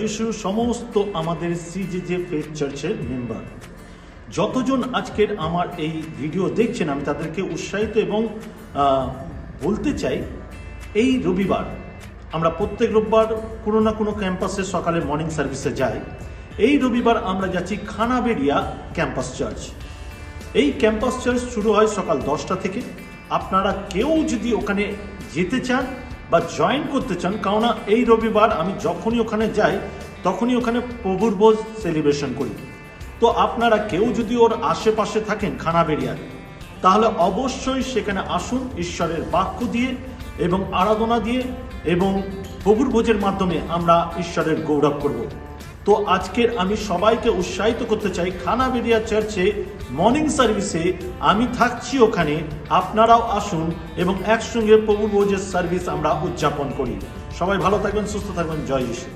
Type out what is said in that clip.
যিশু সমস্ত আমাদের সিজেজে ফেথ চার্চের মেম্বার যতজন আজকের আমার এই ভিডিও দেখছেন, আমি তাদেরকে উৎসাহিত এবং বলতে চাই, এই রবিবার আমরা প্রত্যেক রোববার কোনো না কোনো ক্যাম্পাসে সকালে মর্নিং সার্ভিসে যাই। এই রবিবার আমরা যাচ্ছি খানাবেড়িয়া ক্যাম্পাস চার্চ। এই ক্যাম্পাস চার্চ শুরু হয় সকাল 10টা থেকে। আপনারা কেউ যদি ওখানে যেতে চান বা জয়েন করতে চান, কেননা এই রবিবার আমি যখনই ওখানে যাই তখনই ওখানে প্রভুর ভোজ সেলিব্রেশন করি। তো আপনারা কেউ যদি ওর আশেপাশে থাকেন খানাবেড়িয়ার, তাহলে অবশ্যই সেখানে আসুন, ঈশ্বরের বাক্য দিয়ে এবং আরাধনা দিয়ে এবং প্রভুর ভোজের মাধ্যমে আমরা ঈশ্বরের গৌরব করব। তো আজকের আমি সবাইকে উৎসাহিত করতে চাই, খানাবেড়িয়া চার্চে মর্নিং সার্ভিসে আমি থাকছি, ওখানে আপনারাও আসুন এবং একসঙ্গে প্রভুর ভোজের সার্ভিস আমরা উদযাপন করি। সবাই ভালো থাকবেন, সুস্থ থাকবেন। জয় যিশু।